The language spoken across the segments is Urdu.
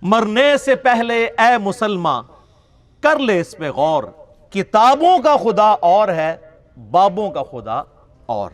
مرنے سے پہلے اے مسلمان کر لے اس پہ غور، کتابوں کا خدا اور ہے، بابوں کا خدا اور۔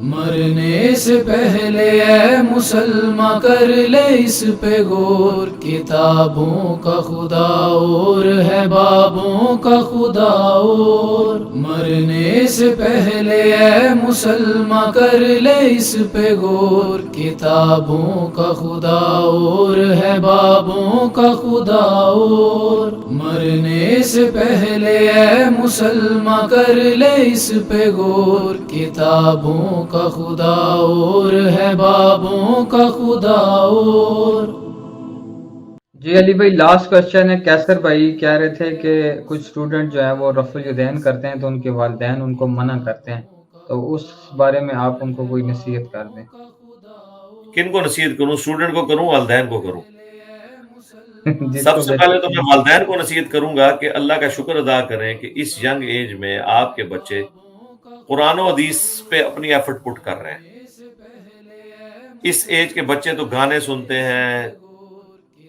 مرنے سے پہلے اے مسلمان کر لے اس پہ غور، کتابوں کا خدا اور ہے، بابوں کا خدا اور۔ مرنے سے پہلے اے مسلمان کر لے اس پہ غور، کتابوں کا خدا اور ہے، بابوں کا خدا اور۔ مرنے سے پہلے اے مسلمان کر لے اس پہ غور، کتابوں کا خدا اور ہے، بابوں کا خدا اور۔ جی علی بھائی، لاسٹ کوشچن ہے۔ کیسر بھائی کہہ رہے تھے کہ کچھ اسٹوڈنٹ جو ہے وہ رفع الیدین کرتے ہیں تو ان کے والدین ان کو منع کرتے ہیں، تو اس بارے میں آپ ان کو کوئی نصیحت کر دیں۔ کن کو نصیحت کروں؟ اسٹوڈنٹ کو کروں، والدین کو کروں؟ جس سب کو سے پہلے تو میں والدین کو نصیحت کروں گا کہ اللہ کا شکر ادا کریں کہ اس ینگ ایج میں آپ کے بچے قرآن و حدیث پہ اپنی ایفرٹ پٹ کر رہے ہیں۔ اس ایج کے بچے تو گانے سنتے ہیں،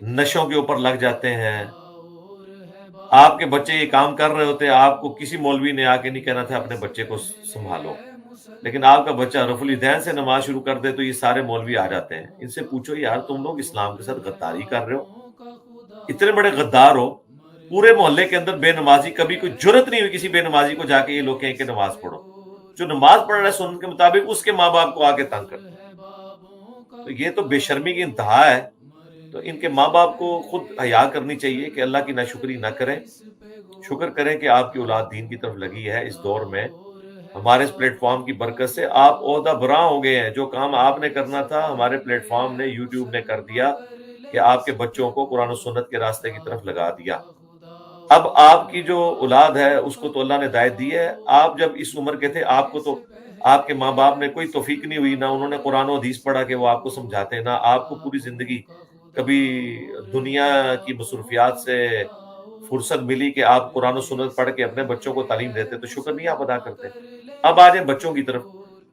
نشوں کے اوپر لگ جاتے ہیں۔ آپ کے بچے یہ کام کر رہے ہوتے ہیں، آپ کو کسی مولوی نے آ کے نہیں کہنا تھا اپنے بچے کو سنبھالو، لیکن آپ کا بچہ رفع الیدین سے نماز شروع کر دے تو یہ سارے مولوی آ جاتے ہیں۔ ان سے پوچھو یار تم لوگ اسلام کے ساتھ غداری کر رہے ہو، اتنے بڑے غدار ہو، پورے محلے کے اندر بے نمازی، کبھی کوئی جرت نہیں ہوئی کسی بے نمازی کو جا کے یہ لوگ کہیں کہ نماز پڑھو۔ جو نماز پڑھ رہا ہے سنت کے مطابق اس کے ماں باپ کو آ کے تنگ کرتے ہیں، تو یہ تو بے شرمی کی انتہا ہے۔ تو ان کے ماں باپ کو خود حیا کرنی چاہیے کہ اللہ کی ناشکری نہ کریں، شکر کریں کہ آپ کی اولاد دین کی طرف لگی ہے۔ اس دور میں ہمارے اس پلیٹ فارم کی برکت سے آپ عہدہ براں ہو گئے ہیں۔ جو کام آپ نے کرنا تھا ہمارے پلیٹ فارم نے، یوٹیوب نے کر دیا کہ آپ کے بچوں کو قرآن و سنت کے راستے کی طرف لگا دیا۔ اب آپ کی جو اولاد ہے اس کو تو اللہ نے ہدایت دی ہے۔ آپ جب اس عمر کے تھے آپ کو تو آپ کے ماں باپ نے کوئی توفیق نہیں ہوئی، نہ انہوں نے قرآن و حدیث پڑھا کہ وہ آپ کو سمجھاتے، نہ آپ کو پوری زندگی کبھی دنیا کی مصروفیات سے فرصت ملی کہ آپ قرآن و سنت پڑھ کے اپنے بچوں کو تعلیم دیتے، تو شکر نہیں آپ ادا کرتے۔ اب آ جائیں بچوں کی طرف۔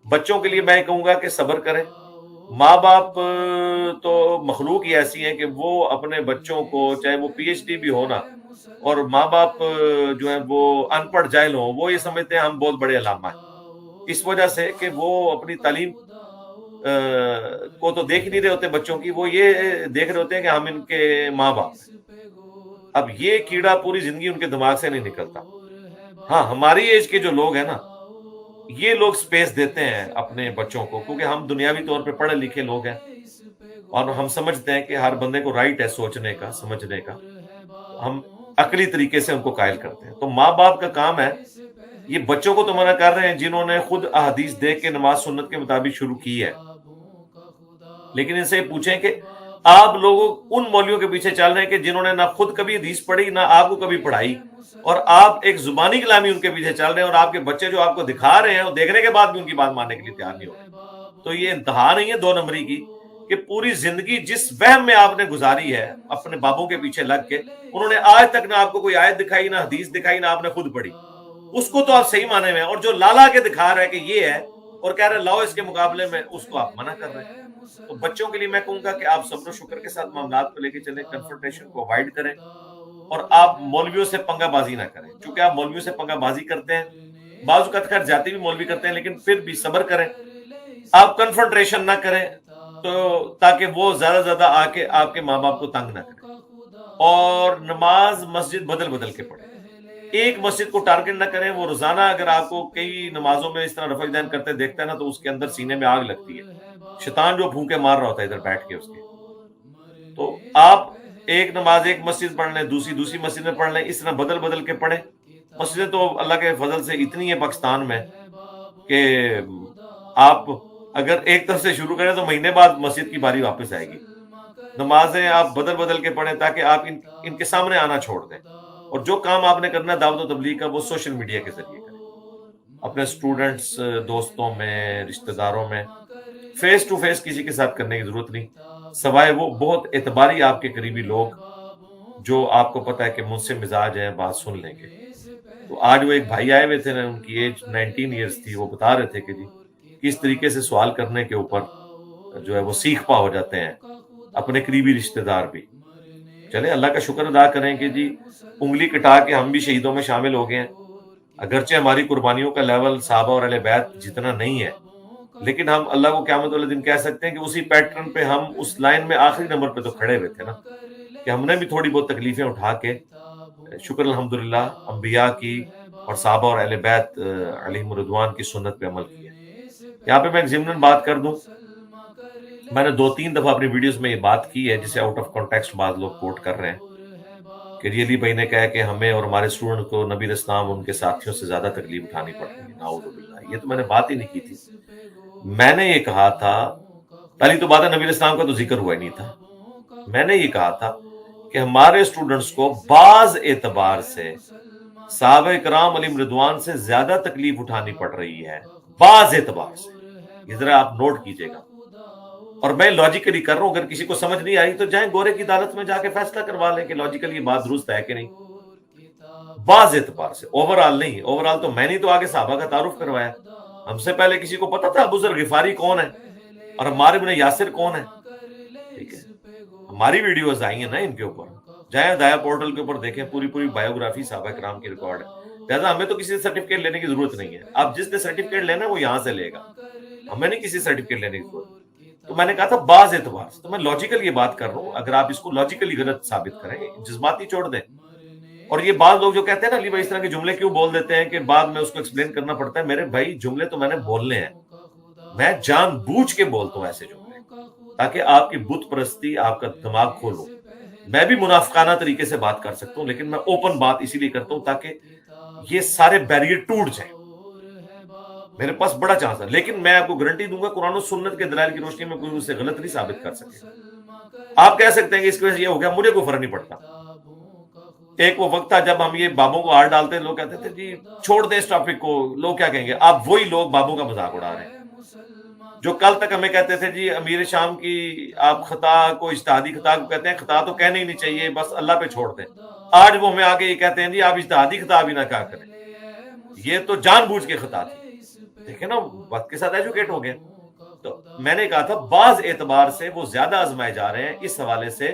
بچوں کے لیے میں کہوں گا کہ صبر کریں۔ ماں باپ تو مخلوق ہی ایسی ہیں کہ وہ اپنے بچوں کو، چاہے وہ پی ایچ ڈی بھی ہونا، اور ماں باپ جو ہیں وہ ان پڑھ جاہل ہوں، وہ یہ سمجھتے ہیں ہم بہت بڑے علامہ ہیں، اس وجہ سے کہ وہ اپنی تعلیم کو تو دیکھ نہیں رہے ہوتے بچوں کی، وہ یہ دیکھ رہے ہوتے ہیں کہ ہم ان کے ماں باپ ہیں۔ اب یہ کیڑا پوری زندگی ان کے دماغ سے نہیں نکلتا۔ ہاں، ہماری ایج کے جو لوگ ہیں نا، یہ لوگ سپیس دیتے ہیں اپنے بچوں کو، کیونکہ ہم دنیاوی طور پہ پڑھے لکھے لوگ ہیں اور ہم سمجھتے ہیں کہ ہر بندے کو رائٹ ہے سوچنے کا، سمجھنے کا، ہم عقلی طریقے سے ان کو قائل کرتے ہیں۔ تو ماں باپ کا کام ہے، یہ بچوں کو تو منع کر رہے ہیں جنہوں نے خود احادیث دیکھ کے نماز سنت کے مطابق شروع کی ہے، لیکن ان سے یہ پوچھیں کہ آپ لوگوں ان مولویوں کے پیچھے چل رہے ہیں کہ جنہوں نے نہ خود کبھی حدیث پڑھی نہ آپ کو کبھی پڑھائی، اور آپ ایک زبانی کلامی ان کے پیچھے چل رہے ہیں، اور آپ کے بچے جو آپ کو دکھا رہے ہیں وہ دیکھنے کے بعد بھی ان کی بات ماننے کے لیے تیار نہیں ہو رہے۔ تو یہ انتہا نہیں ہے دو نمبری کی کہ پوری زندگی جس وہم میں آپ نے گزاری ہے اپنے بابوں کے پیچھے لگ کے، انہوں نے آج تک نہ آپ کو کوئی آیت دکھائی، نہ حدیث دکھائی، نہ آپ نے خود پڑھی، اس کو تو آپ صحیح مانے میں، اور جو لالا کے دکھا رہا ہے کہ یہ ہے اور کہہ رہے لاؤ اس کے مقابلے میں، اس کو آپ منع کر رہے ہیں۔ تو بچوں کے لیے میں کہوں گا کہ آپ صبر و شکر کے ساتھ معاملات کو لے کے چلیں، کنفرنٹیشن کو اوائڈ کریں، اور آپ مولویوں سے پنگا بازی نہ کریں، چونکہ آپ مولویوں سے پنگا بازی کرتے ہیں، بعض اوقات خیر جاتے بھی مولوی کرتے ہیں، لیکن پھر بھی صبر کریں، آپ کنفرنٹیشن نہ کریں، تو تاکہ وہ زیادہ زیادہ آ کے آپ کے ماں باپ کو تنگ نہ کریں۔ اور نماز مسجد بدل بدل کے پڑھیں، ایک مسجد کو ٹارگٹ نہ کریں۔ وہ روزانہ اگر آپ کو کئی نمازوں میں اس طرح رفع الیدین کرتے دیکھتا ہے نا، تو اس کے اندر سینے میں آگ لگتی ہے، شیطان جو پھونکے مار رہا ہوتا ہے ادھر بیٹھ کے اس کے۔ تو آپ ایک نماز ایک مسجد پڑھ لیں، دوسری مسجد میں پڑھ لیں، اس طرح بدل بدل کے پڑھیں۔ مسجدیں تو اللہ کے فضل سے اتنی ہیں پاکستان میں کہ آپ اگر ایک طرف سے شروع کریں تو مہینے بعد مسجد کی باری واپس آئے گی۔ نمازیں آپ بدل بدل کے پڑھیں تاکہ آپ ان کے سامنے آنا چھوڑ دیں، اور جو کام آپ نے کرنا ہے دعوت و تبلیغ کا، وہ سوشل میڈیا کے ذریعے کریں، اپنے اسٹوڈنٹس، دوستوں میں، رشتہ داروں میں، فیس ٹو فیس کسی کے ساتھ کرنے کی ضرورت نہیں، سوائے وہ بہت اعتباری آپ کے قریبی لوگ جو آپ کو پتہ ہے کہ مجھ سے مزاج ہیں، بات سن لیں گے۔ تو آج وہ ایک بھائی آئے ہوئے تھے، ان کی ایج 19 ایئرز تھی، وہ بتا رہے تھے کہ جی کس طریقے سے سوال کرنے کے اوپر جو ہے وہ سیکھ پا ہو جاتے ہیں، اپنے قریبی رشتہ دار بھی. چلے اللہ کا شکر ادا کریں کہ جی انگلی کٹا کے ہم بھی شہیدوں میں شامل ہو گئے ہیں. اگرچہ ہماری قربانیوں کا لیول صحابہ اور اہل بیت جتنا نہیں ہے، لیکن ہم اللہ کو قیامت والے دن کہہ سکتے ہیں کہ اسی پیٹرن پہ ہم اس لائن میں آخری نمبر پہ تو کھڑے ہوئے تھے نا، کہ ہم نے بھی تھوڑی بہت تکلیفیں اٹھا کے شکر الحمدللہ انبیاء کی اور صحابہ اور اہل بیت علیہم رضوان کی سنت پہ عمل کیا. یہاں پہ میں ایک ضمناً بات کر دوں، میں نے 2-3 دفعہ اپنی ویڈیوز میں یہ بات کی ہے جسے آؤٹ آف کانٹیکسٹ بعض لوگ کوٹ کر رہے ہیں کہ جی علی بھائی نے کہا کہ ہمیں اور ہمارے اسٹوڈنٹ کو نبی علیہ السلام ان کے ساتھیوں سے زیادہ تکلیف اٹھانی پڑتی ہے. نعوذ باللہ، یہ تو میں نے بات ہی نہیں کی تھی. میں نے یہ کہا تھا، پہلی تو بات ہے نبی علیہ السلام کا تو ذکر ہوا ہی نہیں تھا. میں نے یہ کہا تھا کہ ہمارے اسٹوڈنٹس کو بعض اعتبار سے صحابہ کرام علیہم رضوان سے زیادہ تکلیف اٹھانی پڑ رہی ہے، بعض اعتبار سے. یہ ذرا آپ نوٹ کیجئے گا، اور میں لاجیکلی کر رہا ہوں. اگر کسی کو سمجھ نہیں آئی تو جائیں گورے کی عدالت میں جا کے فیصلہ کروا لیں کہ لاجیکلی یہ بات درست ہے کہ نہیں. بعض اعتبار سے، اوورآل نہیں. اوورآل تو میں نے تو آگے صحابہ کا تعارف کروایا. ہم سے پہلے کسی کو پتا تھا ابو ذر غفاری کون ہے اور عمار بن یاسر کون ہے؟ ٹھیک ہے، ہماری ویڈیوز آئی ہیں نا ان کے اوپر. جائیں دایا پورٹل کے اوپر دیکھیں، پوری بایوگرافی صحابہ کرام کی ریکارڈ ہے. لہٰذا ہمیں تو کسی سے سرٹیفکیٹ لینے کی ضرورت نہیں ہے. اب جس نے سرٹیفکیٹ لینا ہے وہ یہاں سے لے گا، ہمیں نہیں کسی سرٹیفکیٹ لینے کی ضرورت. تو میں نے کہا تھا بعض اعتبار سے، تو میں لاجیکل یہ بات کر رہا ہوں. اگر آپ اس کو لاجیکلی غلط ثابت کریں، جذباتی چھوڑ دیں. اور یہ بعض لوگ جو کہتے ہیں نا علی بھائی اس طرح کے جملے کیوں بول دیتے ہیں کہ بعد میں اس کو ایکسپلین کرنا پڑتا ہے. میرے بھائی جملے تو میں نے بولنے ہیں، میں جان بوجھ کے بولتا ہوں ایسے جملے تاکہ آپ کی بت پرستی، آپ کا دماغ کھولو. میں بھی منافقانہ طریقے سے بات کر سکتا ہوں، لیکن میں اوپن بات اسی لیے کرتا ہوں تاکہ یہ سارے بیریئر ٹوٹ جائیں. میرے پاس بڑا چانس ہے، لیکن میں آپ کو گارنٹی دوں گا قرآن و سنت کے دلائل کی روشنی میں کوئی اسے غلط نہیں ثابت کر سکے. آپ کہہ سکتے ہیں کہ اس کی وجہ سے یہ ہو گیا، مجھے کوئی فرق نہیں پڑتا. ایک وہ وقت تھا جب ہم یہ بابوں کو ہار ڈالتے، لوگ کہتے تھے جی چھوڑ دیں اس ٹاپک کو، لوگ کیا کہیں گے. آپ وہی لوگ بابوں کا مذاق اڑا رہے ہیں جو کل تک ہمیں کہتے تھے جی امیر شام کی آپ خطا کو اجتہادی خطا کو کہتے ہیں، خطا تو کہنے ہی نہیں چاہیے، بس اللہ پہ چھوڑ دیں. آج وہ ہمیں آگے یہ کہتے ہیں جی آپ اجتہادی خطا بھی نہ کہا کریں، یہ تو جان بوجھ کے خطا تھی. دیکھیں نا وقت کے ساتھ ایجوکیٹ ہو گئے. تو میں نے کہا تھا بعض اعتبار سے وہ زیادہ آزمائے جا رہے ہیں اس حوالے سے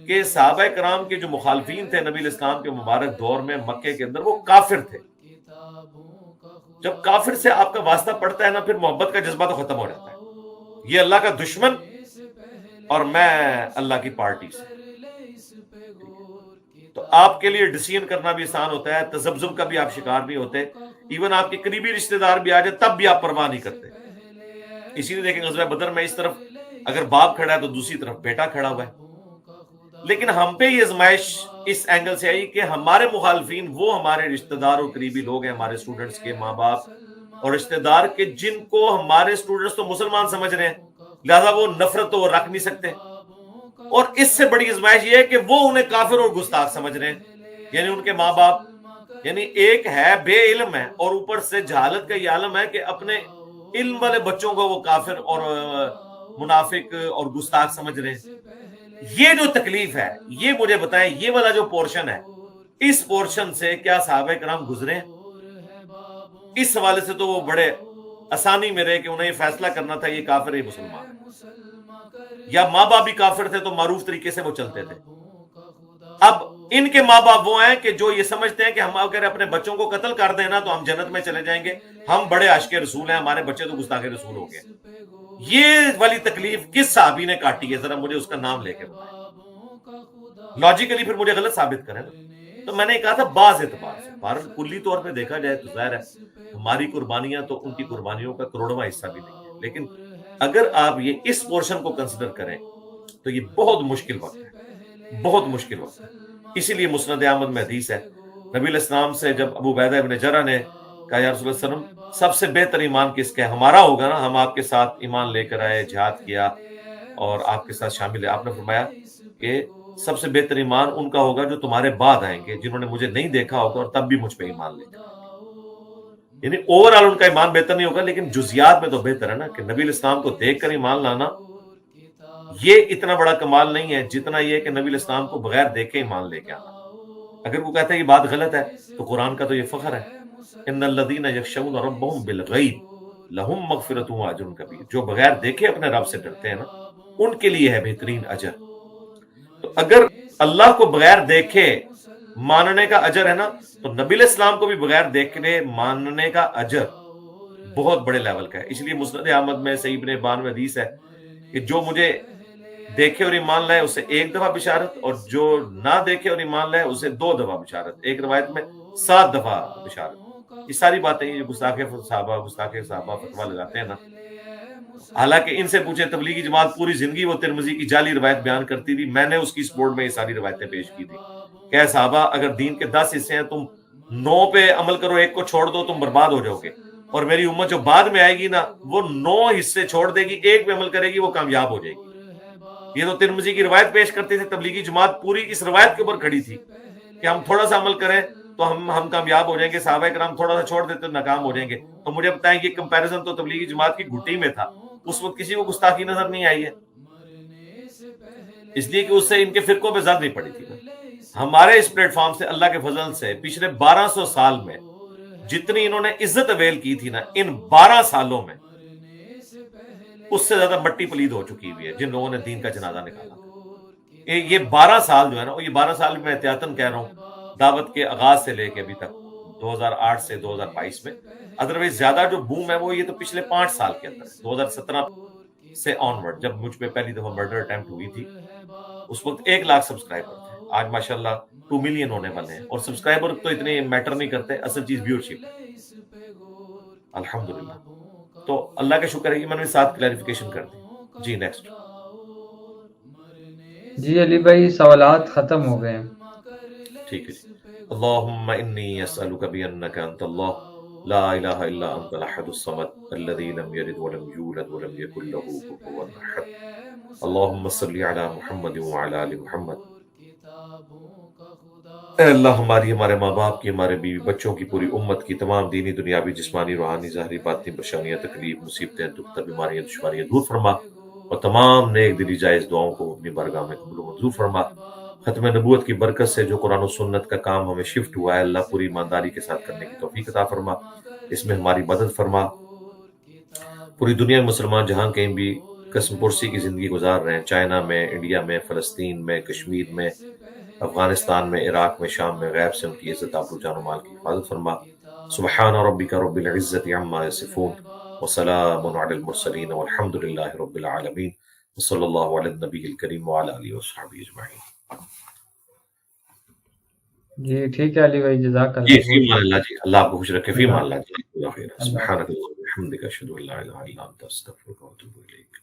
کہ صحابہ کرام کے جو مخالفین تھے نبی علیہ السلام کے مبارک دور میں مکے کے اندر، وہ کافر تھے. جب کافر سے آپ کا واسطہ پڑتا ہے نا، پھر محبت کا جذبہ تو ختم ہو جاتا ہے. یہ اللہ کا دشمن اور میں اللہ کی پارٹی سے. تو آپ کے لیے ڈیسیژن کرنا بھی آسان ہوتا ہے، تذبذب کا بھی آپ شکار نہیں ہوتے. ایون آپ کے قریبی رشتہ دار بھی آ جائے تب بھی آپ پرواہ نہیں کرتے. اسی لیے دیکھیں غزوہ بدر میں اس طرف اگر باپ کھڑا ہے تو دوسری طرف بیٹا کھڑا ہوا ہے. لیکن ہم پہ یہ آزمائش اس اینگل سے آئی کہ ہمارے مخالفین وہ ہمارے رشتہ دار اور قریبی لوگ ہیں، ہمارے اسٹوڈنٹس کے ماں باپ اور رشتہ دار کے، جن کو ہمارے اسٹوڈنٹس تو مسلمان سمجھ رہے ہیں، لہذا وہ نفرت تو وہ رکھ نہیں سکتے. اور اس سے بڑی آزمائش یہ ہے کہ وہ انہیں کافر اور گستاخ سمجھ رہے ہیں. یعنی ان کے ماں باپ، یعنی ایک ہے بے علم ہے اور اوپر سے جہالت کا یہ عالم ہے کہ اپنے علم والے بچوں کو وہ کافر اور منافق اور گستاخ سمجھ رہے ہیں. یہ جو تکلیف ہے، یہ مجھے بتائیں، یہ والا جو پورشن ہے، اس پورشن سے کیا صحابہ کرام گزرے ہیں؟ اس حوالے سے تو وہ بڑے آسانی میں رہے کہ انہیں یہ فیصلہ کرنا تھا یہ کافر ہے یہ مسلمان ہے. یا ماں باپ بھی کافر تھے تو معروف طریقے سے وہ چلتے تھے. اب ان کے ماں باپ وہ ہیں کہ جو یہ سمجھتے ہیں کہ ہم اگر اپنے بچوں کو قتل کر دیں نا تو ہم جنت میں چلے جائیں گے، ہم بڑے عاشق رسول ہیں، ہمارے بچے تو گستاخ رسول ہو گئے. یہ والی تکلیف کس صحابی نے کاٹی ہے؟ ذرا مجھے اس کا نام لے کے بتائیں. لاجیکلی پھر مجھے غلط ثابت کریں نا. تو میں نے کہا تھا بعض اعتبار سے، بہرحال کلی طور پہ دیکھا جائے تو ظاہر ہے ہماری قربانیاں تو ان کی قربانیوں کا کروڑواں حصہ بھی نہیں ہے. لیکن اگر آپ یہ اس پورشن کو کنسیڈر کریں تو یہ بہت مشکل وقت ہے، بہت مشکل وقت ہے. اسی لیے مسند احمد میں حدیث ہے، نبی علیہ السلام سے جب ابو عبیدہ ابن جرح نے کہا یا رسول اللہ علیہ وسلم سب سے بہتر ایمان کس کا ہے؟ ہمارا ہوگا نا، ہم آپ کے ساتھ ایمان لے کر آئے، جہاد کیا اور آپ کے ساتھ شامل ہے. آپ نے فرمایا کہ سب سے بہتر ایمان ان کا ہوگا جو تمہارے بعد آئیں گے، جنہوں نے مجھے نہیں دیکھا ہوگا اور تب بھی مجھ پہ ایمان لے کر. یعنی اوورآل ان کا ایمان بہتر نہیں ہوگا، لیکن جزیات میں تو بہتر ہے نا کہ نبی علیہ السلام کو دیکھ کر ایمان لانا یہ اتنا بڑا کمال نہیں ہے جتنا یہ کہ نبی علیہ السلام کو بغیر دیکھے ایمان لے کے آنا. اگر وہ کہتا ہے یہ بات غلط ہے تو قرآن کا تو یہ فخر ہے، ان الذین یخشون ربهم بالغیب لہم مغفرۃ واجر کبیر. جو بغیر دیکھے اپنے رب سے ڈرتے ہیں نا ان کے لیے ہے بہترین اجر. تو اگر اللہ کو بغیر دیکھے ماننے کا اجر ہے نا، تو نبی علیہ السلام کو بھی بغیر دیکھنے ماننے کا اجر بہت بڑے لیول کا ہے. اس لیے مسند احمد میں صحیح ابن حبان میں حدیث ہے کہ جو مجھے دیکھے اور ایمان لائے اسے 1 دفعہ بشارت، اور جو نہ دیکھے اور ایمان لائے اسے 2 دفعہ بشارت، ایک روایت میں 7 دفعہ بشارت. یہ ساری باتیں یہ گستاخ صحابہ فتوا لگاتے ہیں نا، حالانکہ ان سے پوچھے تبلیغی جماعت پوری زندگی وہ ترمذی کی جعلی روایت بیان کرتی تھی. میں نے اس کی سپورٹ میں یہ ساری روایتیں پیش کی تھی کہ صحابہ اگر دین کے 10 حصے ہیں، تم 9 پہ عمل کرو، ایک کو چھوڑ دو، تم برباد ہو جاؤ گے. اور میری امت جو بعد میں آئے گی نا، وہ 9 حصے چھوڑ دے گی، ایک پہ عمل کرے گی، وہ کامیاب ہو جائے گی. یہ تو ترمذی کی روایت پیش کرتے تھے. تبلیغی جماعت پوری اس روایت کے اوپر کھڑی تھی کہ ہم تھوڑا سا عمل کریں تو ہم کامیاب ہو جائیں گے، صحابہ کرام تھوڑا سا چھوڑ دیتے تو ناکام ہو جائیں گے. تو مجھے بتائیں یہ کمپیریزن تو تبلیغی جماعت کی گھٹی میں تھا، اس وقت کسی کو گستاخی نظر نہیں آئی ہے، اس لیے کہ اس سے ان کے فرقوں پہ زد نہیں پڑی تھی. ہمارے اس پلیٹ فارم سے اللہ کے فضل سے پچھلے 1200 سال میں جتنی انہوں نے عزت اویل کی تھی نا، ان 12 سالوں میں اس سے زیادہ مٹی پلید ہو چکی ہوئی ہے جن لوگوں نے دین کا جنازہ نکالا. یہ 12 سال جو ہے نا، یہ 12 سال میں احتیاطاً کہہ رہا ہوں، دعوت کے آغاز سے لے کے ابھی تک 2008 سے 2022 میں. ادروائز زیادہ جو بوم ہے وہ یہ تو پچھلے 5 سال کے اندر 2017 سے آن ورڈ، جب مجھ پہ پہلی دفعہ مرڈر اٹیمپٹ ہوئی تھی اس وقت 1 لاکھ سبسکرائبر تھے. آج ماشاءاللہ 2 ملین ہونے والے ہیں. اور سبسکرائبر تو اتنے میٹر نہیں کرتے، اصل چیز ویورشپ ہے الحمدللہ. تو اللہ کا شکر ہے کہ میں نے ساتھ کلیریفیکیشن کر دی. جی نیکسٹ. جی علی بھائی سوالات ختم ہو گئے ہیں. ٹھیک ہے جی. اللہم انی اسألک بانک انت اللہ لا الہ الا انت الاحد الصمد الذی لم یلد ولم یولد ولم یکن له کفوا احد. اللہم صلی علی محمد وعلی آل محمد. اے اللہ ہماری، ہمارے ماں باپ کی، ہمارے بیوی بچوں کی، پوری امت کی تمام دینی دنیاوی جسمانی روحانی ظاہری باطنی پریشانیاں تکلیف مصیبتیں دکھ بیماریاں دشواریاں دور فرما، اور تمام نیک دلی جائز دعاؤں کو اپنی بارگاہ میں قبول و منظور فرما. ختم نبوت کی برکت سے جو قرآن و سنت کا کام ہمیں شفٹ ہوا ہے، اللہ پوری ایمانداری کے ساتھ کرنے کی توفیق عطا فرما، اس میں ہماری مدد فرما. پوری دنیا میں مسلمان جہاں کہیں بھی قسم پرسی کی زندگی گزار رہے ہیں، چائنا میں، انڈیا میں، فلسطین میں، کشمیر میں، افغانستان میں، عراق میں، شام میں، غیب سے ان کی عزت آبرو جان و مال کی حفاظت فرما. سبحان ربک رب العزت عما یصفون وسلام علی المرسلین والحمد للہ رب العالمین وصلی اللہ علی النبی الکریم وعلی آلہ وصحبہ اجمعین. جی ٹھیک ہے علی بھائی، جزاک جی اللہ. فی امان اللہ جی. اللہ آپ کو خوش رکھے. فی امان اللہ جی. سبحانک اللہم وبحمدک اشہد ان لا الہ الا انت استغفرک واتوب الیک.